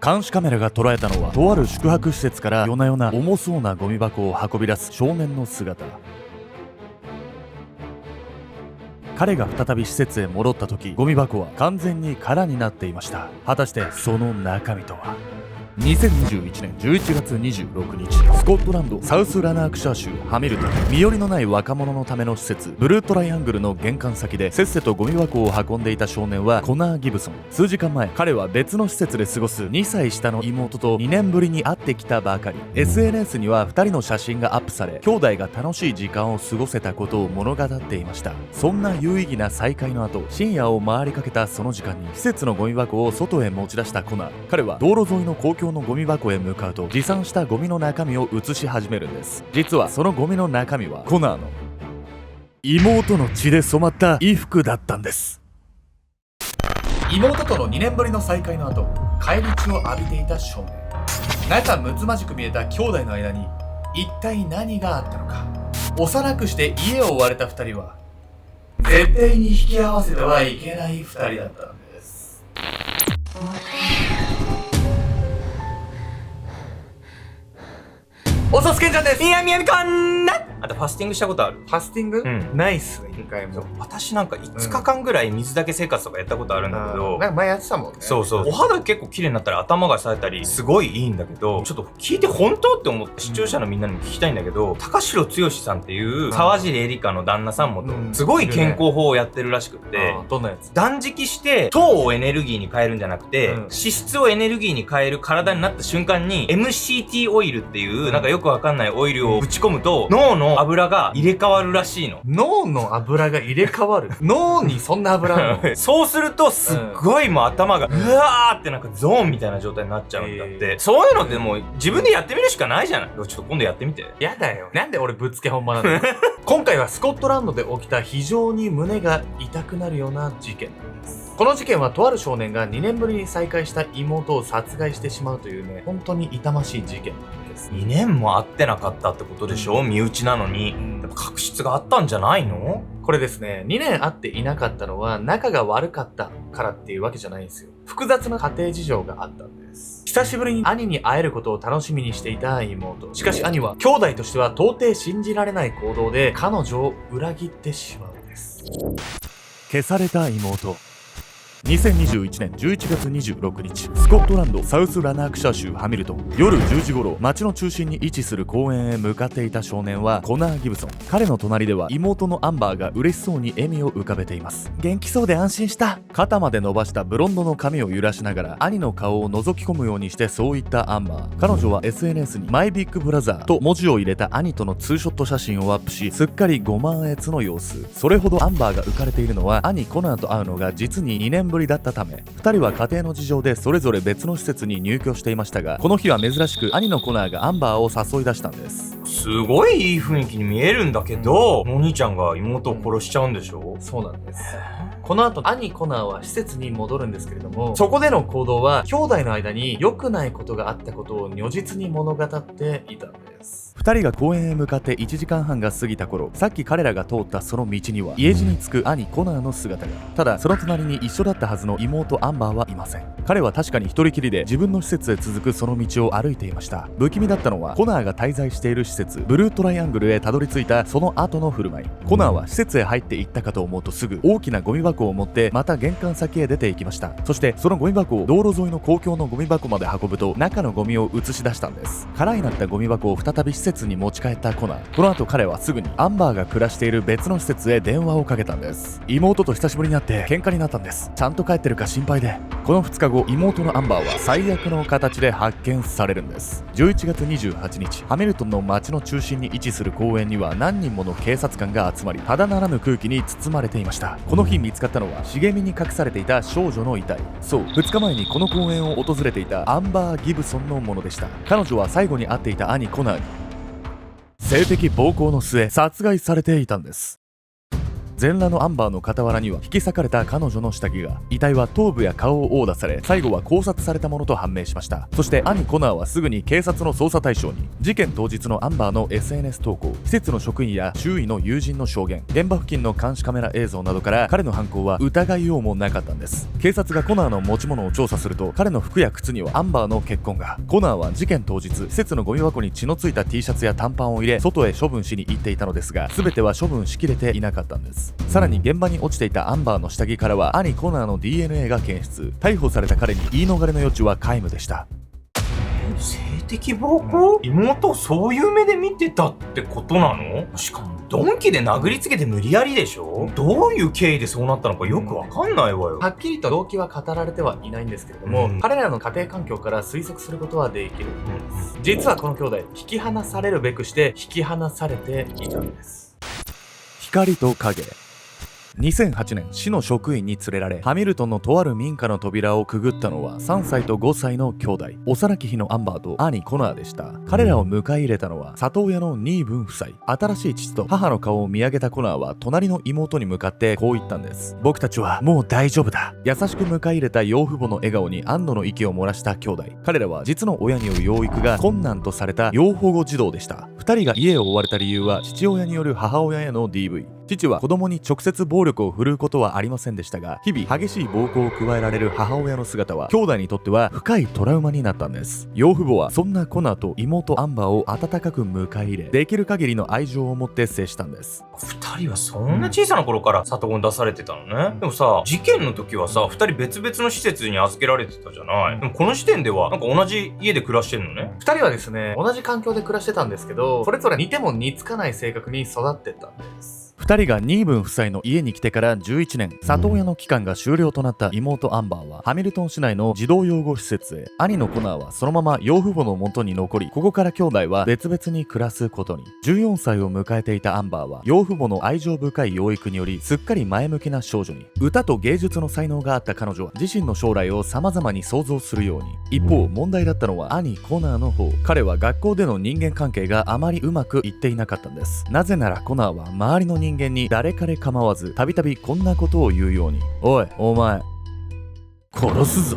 監視カメラが捉えたのは、とある宿泊施設から夜な夜な重そうなゴミ箱を運び出す少年の姿。彼が再び施設へ戻った時、ゴミ箱は完全に空になっていました。果たしてその中身とは。2021年11月26日、スコットランドサウスラナークシャー州ハミルトン、身寄りのない若者のための施設ブルートライアングルの玄関先でせっせとゴミ箱を運んでいた少年はコナー・ギブソン。数時間前、彼は別の施設で過ごす2歳下の妹と2年ぶりに会ってきたばかり。 SNS には2人の写真がアップされ、兄弟が楽しい時間を過ごせたことを物語っていました。そんな有意義な再会の後、深夜を回りかけたその時間に施設のゴミ箱を外へ持ち出したコナー。彼は道路沿いの公共のゴミ箱へ向かうと、持参したゴミの中身を移し始めるんです。実はそのゴミの中身はコナーの妹の血で染まった衣服だったんです。妹との2年ぶりの再会の後、返り血を浴びていた少年。仲睦まじく見えた兄弟の間に一体何があったのか。幼くして家を追われた2人は絶対に引き合わせてはいけない2人だったんです。おさすけんちゃんです。いや、みやみかんな。あとファスティングしたことある？ファスティング？ないっすね、一回も。私なんか5日間ぐらい水だけ生活とかやったことあるんだけど、なんか前やってたもんね。そうそう。お肌結構綺麗になったり頭が冴えたりすごいいいんだけど、ちょっと聞いて本当って思って視聴者のみんなにも聞きたいんだけど、高城剛さんっていう沢尻エリカの旦那さんもすごい健康法をやってるらしくって、どんなやつ？断食して糖をエネルギーに変えるんじゃなくて、脂質をエネルギーに変える体になった瞬間に MCT オイルっていうなんかよくわかんないオイルをぶち込むと脳の油が入れ替わるらしいの。脳の油が入れ替わる？脳にそんな油あるの？そうするとすっごいもう頭がうわーってなんかゾーンみたいな状態になっちゃうんだって。そういうのってもう自分でやってみるしかないじゃない。ちょっと今度やってみて。やだよ。なんで俺ぶっつけ本番なの？今回はスコットランドで起きた非常に胸が痛くなるような事件なんです。この事件はとある少年が2年ぶりに再会した妹を殺害してしまうというね、本当に痛ましい事件なんです。2年も会ってなかったってことでしょ、身内なのに。でも確執があったんじゃないの？これですね、2年会っていなかったのは仲が悪かったからっていうわけじゃないんですよ。複雑な家庭事情があったんです。久しぶりに兄に会えることを楽しみにしていた妹。しかし兄は兄弟としては到底信じられない行動で彼女を裏切ってしまうんです。消された妹。2021年11月26日、スコットランドサウスラナークシャー州ハミルトン。夜10時頃、街の中心に位置する公園へ向かっていた少年はコナー・ギブソン。彼の隣では妹のアンバーが嬉しそうに笑みを浮かべています。元気そうで安心した。肩まで伸ばしたブロンドの髪を揺らしながら兄の顔を覗き込むようにしてそう言ったアンバー。彼女は SNS にマイビッグブラザーと文字を入れた兄とのツーショット写真をアップし、すっかりご満悦の様子。それほどアンバーが浮かれているのは、兄コナーと会うのが実に2年ぶりだったため、2人は家庭の事情でそれぞれ別の施設に入居していましたが、この日は珍しく兄のコナーがアンバーを誘い出したんです。すごいいい雰囲気に見えるんだけど、お兄ちゃんが妹を殺しちゃうんでしょ？そうなんです。この後、兄コナーは施設に戻るんですけれども、そこでの行動は兄弟の間に良くないことがあったことを如実に物語っていたんです。2人が公園へ向かって1時間半が過ぎた頃、さっき彼らが通ったその道には家路に着く兄コナーの姿が。ただその隣に一緒だったはずの妹アンバーはいません。彼は確かに一人きりで自分の施設へ続くその道を歩いていました。不気味だったのはコナーが滞在している施設ブルートライアングルへたどり着いたその後の振る舞い。コナーは施設へ入っていったかと思うとすぐ大きなゴミ箱を持ってまた玄関先へ出て行きました。そしてそのゴミ箱を道路沿いの公共のゴミ箱まで運ぶと中のゴミを移し出したんです。空になったゴミ箱を再び施設に持ち帰ったコナー。この後彼はすぐにアンバーが暮らしている別の施設へ電話をかけたんです。妹と久しぶりに会って喧嘩になったんです。ちゃんと帰ってるか心配で。この2日後、妹のアンバーは最悪の形で発見されるんです。11月28日、ハミルトンの街の中心に位置する公園には何人もの警察官が集まり、ただならぬ空気に包まれていました。この日見つかったのは茂みに隠されていた少女の遺体。そう、2日前にこの公園を訪れていたアンバー・ギブソンのものでした。彼女は最後に会っていた兄コナーに性的暴行の末殺害されていたんです。全裸のアンバーの傍らには引き裂かれた彼女の下着が。遺体は頭部や顔を殴打され、最後は絞殺されたものと判明しました。そして兄コナーはすぐに警察の捜査対象に。事件当日のアンバーの SNS 投稿、施設の職員や周囲の友人の証言、現場付近の監視カメラ映像などから彼の犯行は疑いようもなかったんです。警察がコナーの持ち物を調査すると、彼の服や靴にはアンバーの血痕が。コナーは事件当日、施設のゴミ箱に血のついた T シャツや短パンを入れ外へ処分しに行っていたのですが、全ては処分しきれていなかったんです。さらに現場に落ちていたアンバーの下着からは兄コナーの DNA が検出。逮捕された彼に言い逃れの余地は皆無でした。性的暴行？妹をそういう目で見てたってことなの？しかも鈍器で殴りつけて無理やりでしょ？どういう経緯でそうなったのかよくわかんないわよ。はっきりと動機は語られてはいないんですけれども、彼らの家庭環境から推測することはできるんです。実はこの兄弟、引き離されるべくして引き離されていたんです。光と影。2008年、市の職員に連れられ、ハミルトンのとある民家の扉をくぐったのは3歳と5歳の兄弟、幼き日のアンバーと兄コナーでした。彼らを迎え入れたのは里親のニーブン夫妻。新しい父と母の顔を見上げたコナーは隣の妹に向かってこう言ったんです。僕たちはもう大丈夫だ。優しく迎え入れた養父母の笑顔に安堵の息を漏らした兄弟。彼らは実の親による養育が困難とされた要保護児童でした。2人が家を追われた理由は父親による母親への DV。父は子供に直接暴力を振るうことはありませんでしたが、日々激しい暴行を加えられる母親の姿は兄弟にとっては深いトラウマになったんです。養父母はそんなコナーと妹アンバーを温かく迎え入れ、できる限りの愛情を持って接したんです。2人はそんな小さな頃から里子に出されてたのね。でもさ、事件の時はさ、2人別々の施設に預けられてたじゃない。でもこの時点ではなんか同じ家で暮らしてんのね。2人はですね、同じ環境で暮らしてたんですけど、それぞれ似ても似つかない性格に育ってたんです。2人がニーブン夫妻の家に来てから11年、里親の期間が終了となった妹アンバーはハミルトン市内の児童養護施設へ。兄のコナーはそのまま養父母の元に残り、ここから兄弟は別々に暮らすことに。14歳を迎えていたアンバーは養父母の愛情深い養育によりすっかり前向きな少女に。歌と芸術の才能があった彼女は自身の将来を様々に想像するように。一方、問題だったのは兄コナーの方。彼は学校での人間関係があまりうまくいっていなかったんです。なぜならコナーは周りの人間に誰彼構わずたびたびこんなことを言うように。おい、お前殺すぞ。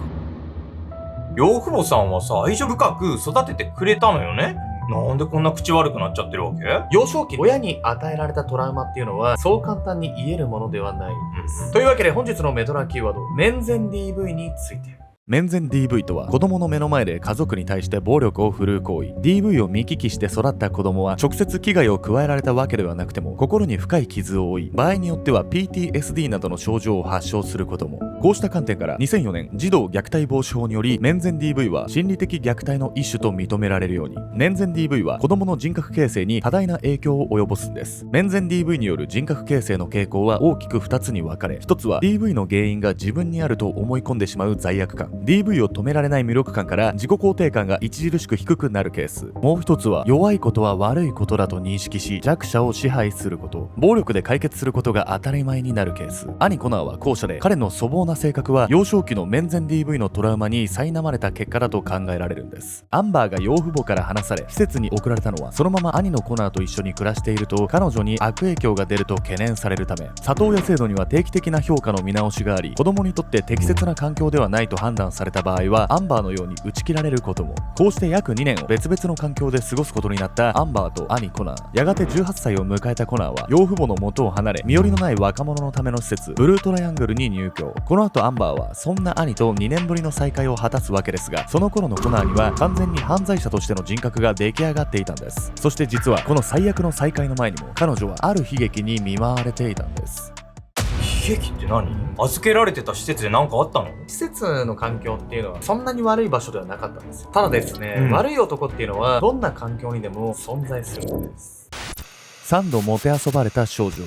養父母さんはさ、愛情深く育ててくれたのよね。なんでこんな口悪くなっちゃってるわけ？幼少期、親に与えられたトラウマっていうのはそう簡単に言えるものではないんです。というわけで本日のメドラーキーワード、面前 DV について。面前 DV とは子供の目の前で家族に対して暴力を振るう行為。 DV を見聞きして育った子供は直接危害を加えられたわけではなくても心に深い傷を負い、場合によっては PTSD などの症状を発症することも。こうした観点から2004年児童虐待防止法により面前 DV は心理的虐待の一種と認められるように。面前 DV は子供の人格形成に多大な影響を及ぼすんです。面前 DV による人格形成の傾向は大きく2つに分かれ、1つは DV の原因が自分にあると思い込んでしまう罪悪感、 DV を止められない無力感から自己肯定感が著しく低くなるケース。もう一つは弱いことは悪いことだと認識し弱者を支配すること、暴力で解決することが当たり前になるケース。兄コナーは後者で、彼の粗暴な性格は幼少期の面前 DV のトラウマに苛まれた結果だと考えられるんです。アンバーが養父母から離され施設に送られたのは、そのまま兄のコナーと一緒に暮らしていると彼女に悪影響が出ると懸念されるため、里親制度には定期的な評価の見直しがあり、子供にとって適切な環境ではないと判断された場合はアンバーのように打ち切られることも。こうして約2年を別々の環境で過ごすことになったアンバーと兄コナー。やがて18歳を迎えたコナーは養父母の元を離れ、身寄りのない若者のための施設ブルートライアングルに入居。この後アンバーはそんな兄と2年ぶりの再会を果たすわけですが、その頃のコナーには完全に犯罪者としての人格が出来上がっていたんです。そして実はこの最悪の再会の前にも彼女はある悲劇に見舞われていたんです。悲劇って何？預けられてた施設で何かあったの？施設の環境っていうのはそんなに悪い場所ではなかったんですよ。ただですね、悪い男っていうのはどんな環境にでも存在するんです。3度もてあそばれた少女。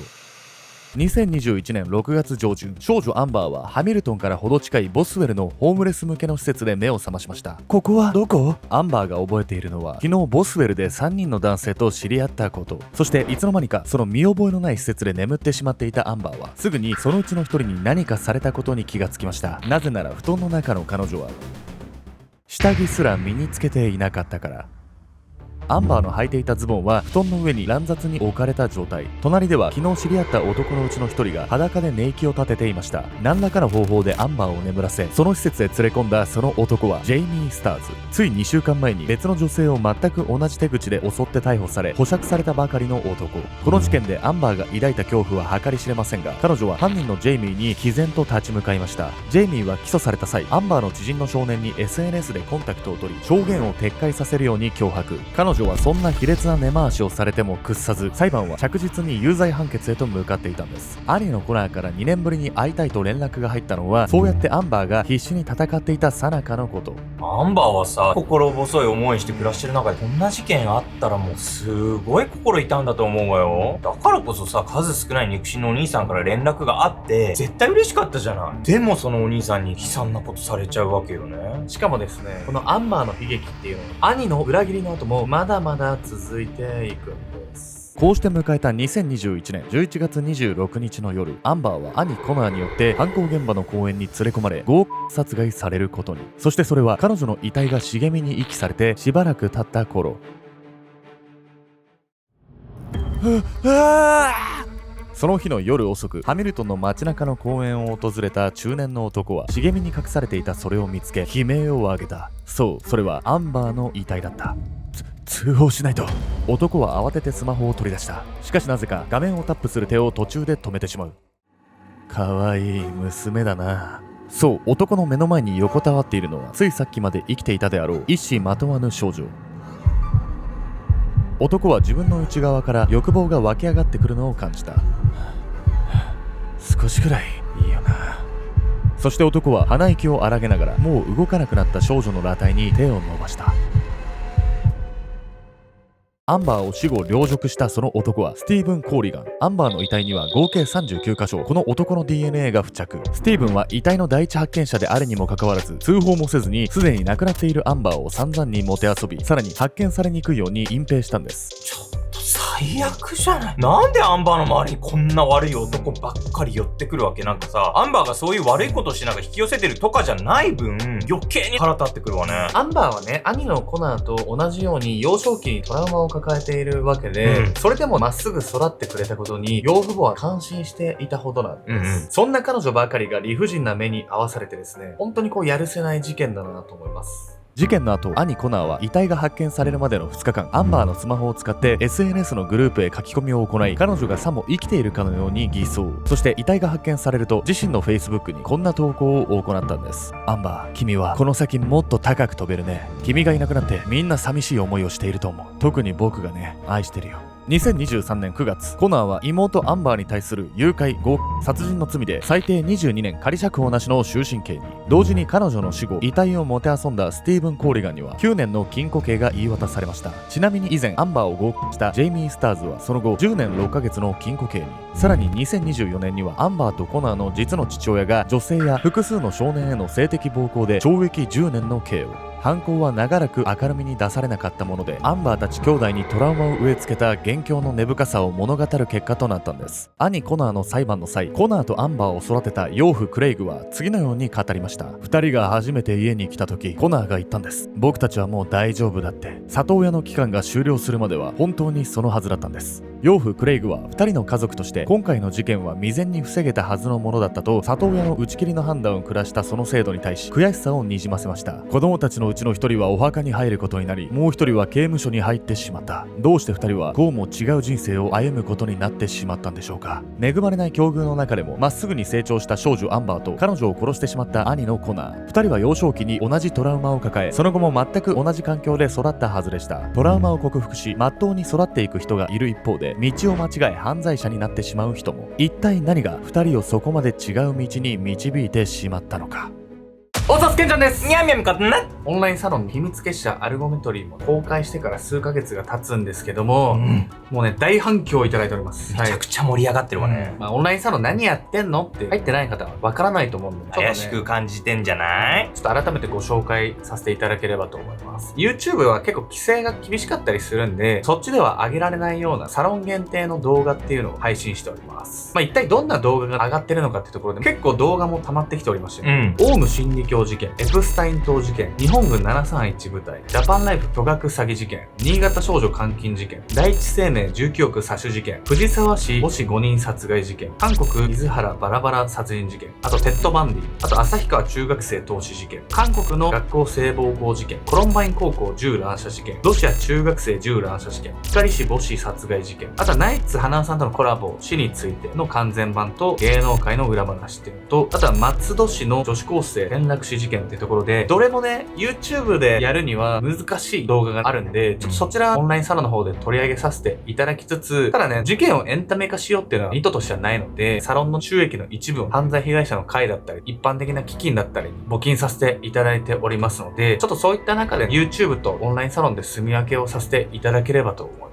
2021年6月上旬、少女アンバーはハミルトンからほど近いボスウェルのホームレス向けの施設で目を覚ましました。ここはどこ？アンバーが覚えているのは、昨日ボスウェルで3人の男性と知り合ったこと。そしていつの間にかその見覚えのない施設で眠ってしまっていたアンバーは、すぐにそのうちの一人に何かされたことに気がつきました。なぜなら布団の中の彼女は下着すら身につけていなかったから。アンバーの履いていたズボンは布団の上に乱雑に置かれた状態。隣では昨日知り合った男のうちの一人が裸で寝息を立てていました。何らかの方法でアンバーを眠らせ、その施設へ連れ込んだその男はジェイミー・スターズ。つい2週間前に別の女性を全く同じ手口で襲って逮捕され保釈されたばかりの男。この事件でアンバーが抱いた恐怖は計り知れませんが、彼女は犯人のジェイミーに毅然と立ち向かいました。ジェイミーは起訴された際、アンバーの知人の少年に SNS でコンタクトを取り、証言を撤回させるように脅迫。彼女はそんな卑劣な根回しをされても屈さず、裁判は着実に有罪判決へと向かっていたんです。兄のコナーから2年ぶりに会いたいと連絡が入ったのは、そうやってアンバーが必死に戦っていた最中のこと。アンバーはさ、心細い思いして暮らしてる中でこんな事件あったらもうすごい心痛んだと思うわよ。だからこそさ、数少ない肉親のお兄さんから連絡があって絶対嬉しかったじゃない。でもそのお兄さんに悲惨なことされちゃうわけよね。しかもですね、このアンバーの悲劇っていうのは兄の裏切りの後もまだまだ続いていくんです。こうして迎えた2021年11月26日の夜、アンバーは兄コナーによって犯行現場の公園に連れ込まれ強姦殺害されることに。そしてそれは彼女の遺体が茂みに遺棄されてしばらく経った頃、その日の夜遅く、ハミルトンの街中の公園を訪れた中年の男は茂みに隠されていたそれを見つけ悲鳴を上げた。そう、それはアンバーの遺体だった。通報しないと。男は慌ててスマホを取り出した。しかしなぜか画面をタップする手を途中で止めてしまう。かわいい娘だな。そう、男の目の前に横たわっているのはついさっきまで生きていたであろう一糸まとわぬ少女。男は自分の内側から欲望が湧き上がってくるのを感じた。少しくらいいいよな。そして男は鼻息を荒げながらもう動かなくなった少女の裸体に手を伸ばした。アンバーを死後陵辱したその男はスティーブン・コーリガン。アンバーの遺体には合計39箇所この男の DNA が付着。スティーブンは遺体の第一発見者であるにもかかわらず通報もせずにすでに亡くなっているアンバーを散々にもてあそび、さらに発見されにくいように隠蔽したんです。最悪じゃない。なんでアンバーの周りにこんな悪い男ばっかり寄ってくるわけ。なんかさ、アンバーがそういう悪いことをしながら引き寄せてるとかじゃない分余計に腹立ってくるわね。アンバーはね、兄のコナーと同じように幼少期にトラウマを抱えているわけで、それでもまっすぐ育ってくれたことに養父母は感心していたほどなんです。そんな彼女ばかりが理不尽な目に遭わされてですね、本当にやるせない事件だなと思います。事件の後、兄コナーは遺体が発見されるまでの2日間、アンバーのスマホを使って SNS のグループへ書き込みを行い、彼女がさも生きているかのように偽装。そして遺体が発見されると、自身の Facebook にこんな投稿を行ったんです。アンバー、君はこの先もっと高く飛べるね。君がいなくなってみんな寂しい思いをしていると思う。特に僕がね、愛してるよ。2023年9月、コナーは妹アンバーに対する誘拐、強姦、殺人の罪で最低22年仮釈放なしの終身刑に。同時に彼女の死後、遺体をもてあそんだスティーブン・コーリガンには9年の禁錮刑が言い渡されました。ちなみに以前アンバーを強姦したジェイミー・スターズはその後10年6ヶ月の禁錮刑に。さらに2024年にはアンバーとコナーの実の父親が女性や複数の少年への性的暴行で懲役10年の刑を。犯行は長らく明るみに出されなかったもので、アンバーたち兄弟にトラウマを植え付けた元凶の根深さを物語る結果となったんです。兄コナーの裁判の際、コナーとアンバーを育てた養父クレイグは次のように語りました。2人が初めて家に来た時、コナーが言ったんです。僕たちはもう大丈夫だって。里親の期間が終了するまでは本当にそのはずだったんです。養父クレイグは2人の家族として今回の事件は未然に防げたはずのものだったと里親の打ち切りの判断を下したその制度に対し悔しさをにじませました。子供たちのうちの1人はお墓に入ることになり、もう1人は刑務所に入ってしまった。どうして2人はこうも違う人生を歩むことになってしまったんでしょうか。恵まれない境遇の中でもまっすぐに成長した少女アンバーと彼女を殺してしまった兄のコナー。2人は幼少期に同じトラウマを抱え、その後も全く同じ環境で育ったはずでした。トラウマを克服し、まっとうに育っていく人がいる一方で、道を間違え犯罪者になってしまう人も。一体何が2人をそこまで違う道に導いてしまったのか。おさすけんちゃんです。にゃんにゃんかってね。オンラインサロンの秘密結社アルゴメトリーも公開してから数ヶ月が経つんですけども、もうね、大反響をいただいております。めちゃくちゃ盛り上がってるわね。オンラインサロン何やってんのって入ってない方はわからないと思うんで、怪しく感じてんじゃない？ちょっと改めてご紹介させていただければと思います。YouTube は結構規制が厳しかったりするんで、そっちでは上げられないようなサロン限定の動画っていうのを配信しております。一体どんな動画が上がってるのかっていうところで結構動画も溜まってきておりまして、オウム真理教凶事件、エプスタイン島事件、日本軍731部隊、ジャパンライフ巨額詐欺事件、新潟少女監禁事件、第一生命19億詐取事件、藤沢市母子5人殺害事件、韓国伊豆原バラバラ殺人事件、あとテッドバンディ、あと旭川中学生凍死事件、韓国の学校性暴行事件、コロンバイン高校銃乱射事件、ロシア中学生銃乱射事件、光市母子殺害事件、あとはナイツ花輪さんとのコラボ死についての完全版と芸能界の裏話っていうのと、あとは松戸市の女子高生転落死事件っていうところで、どれもね YouTube でやるには難しい動画があるんで、ちょっとそちらオンラインサロンの方で取り上げさせていただきつつ、ただね事件をエンタメ化しようっていうのは意図としてはないので、サロンの収益の一部を犯罪被害者の会だったり一般的な基金だったりに募金させていただいておりますので、ちょっとそういった中で YouTube とオンラインサロンで住み分けをさせていただければと思います。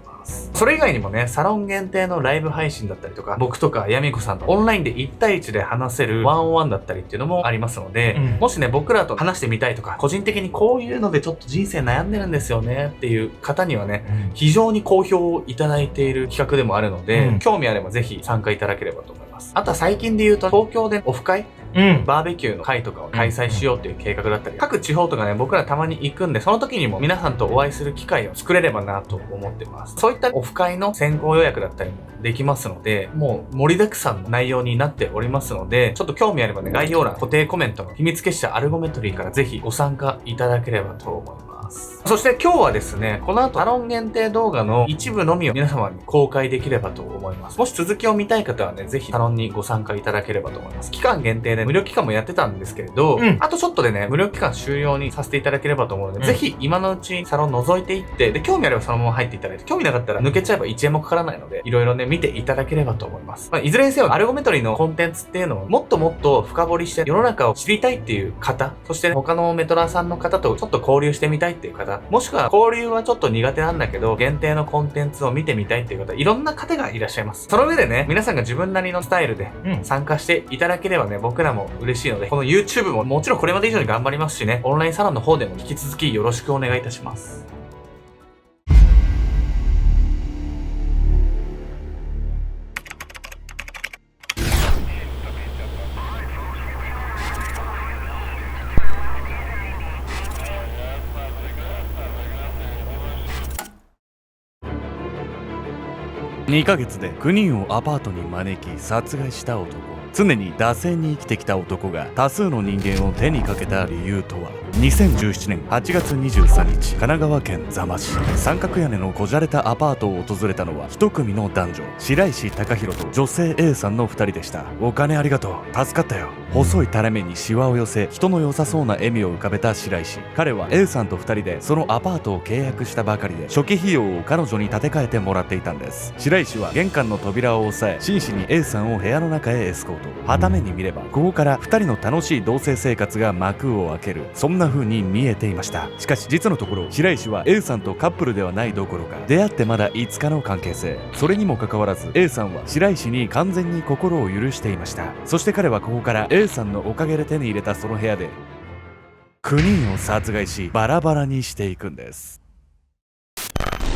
それ以外にもね、サロン限定のライブ配信だったりとか、僕とかヤミコさんとオンラインで1対1で話せるワンオンワンだったりっていうのもありますので、もしね、僕らと話してみたいとか、個人的にこういうのでちょっと人生悩んでるんですよねっていう方にはね、非常に好評をいただいている企画でもあるので、興味あればぜひ参加いただければと思います。あとは最近で言うと、東京でオフ会バーベキューの会とかを開催しようっていう計画だったり、各地方とかね、僕らたまに行くんで、その時にも皆さんとお会いする機会を作れればなと思ってます。そういったオフ会の先行予約だったりもできますので、もう盛りだくさんの内容になっておりますので、ちょっと興味あればね、概要欄、固定コメントの秘密結社アルゴメトリーからぜひご参加いただければと思います。そして今日はですね、この後サロン限定動画の一部のみを皆様に公開できればと思います。もし続きを見たい方はね、ぜひサロンにご参加いただければと思います。期間限定で無料期間もやってたんですけれど、あとちょっとでね、無料期間終了にさせていただければと思うので、ぜひ今のうちにサロン覗いていって、で、興味あればそのまま入っていただいて、興味なかったら抜けちゃえば1円もかからないので、いろいろね、見ていただければと思います。いずれにせよ、アルゴメトリのコンテンツっていうのをもっともっと深掘りして世の中を知りたいっていう方、そして、他のメトラーさんの方とちょっと交流してみたいっていう方、もしくは交流はちょっと苦手なんだけど、限定のコンテンツを見てみたいっていう方、いろんな方がいらっしゃいます。その上でね、皆さんが自分なりのスタイルで参加していただければね、僕らも嬉しいので、この YouTube ももちろんこれまで以上に頑張りますしね、オンラインサロンの方でも引き続きよろしくお願いいたします。2ヶ月で9人をアパートに招き殺害した男。常に惰性に生きてきた男が多数の人間を手にかけた理由とは。2017年8月23日、神奈川県座間市、三角屋根のこじゃれたアパートを訪れたのは一組の男女、白石貴弘と女性 A さんの2人でした。お金ありがとう、助かったよ。細い垂れ目にシワを寄せ、人の良さそうな笑みを浮かべた白石。彼は A さんと2人でそのアパートを契約したばかりで、初期費用を彼女に立て替えてもらっていたんです。白石は玄関の扉を押さえ、真摯に A さんを部屋の中へエスコート。傍目に見れば、ここから2人の楽しい同棲生活が幕を開ける、そんな風に見えていました。しかし実のところ、白石は A さんとカップルではないどころか、出会ってまだ5日の関係性。それにもかかわらず A さんは白石に完全に心を許していました。そして彼はここから A さんのおかげで手に入れたその部屋で9人を殺害し、バラバラにしていくんです。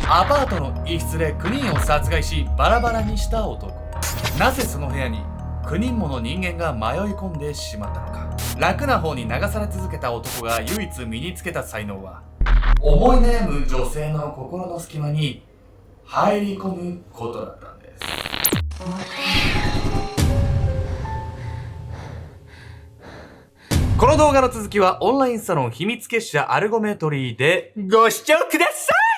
アパートの一室で9人を殺害しバラバラにした男。なぜその部屋に9人もの人間が迷い込んでしまったのか。楽な方に流され続けた男が唯一身につけた才能は、思い悩む女性の心の隙間に入り込むことだったんです。この動画の続きはオンラインサロン秘密結社アルゴメトリーでご視聴ください。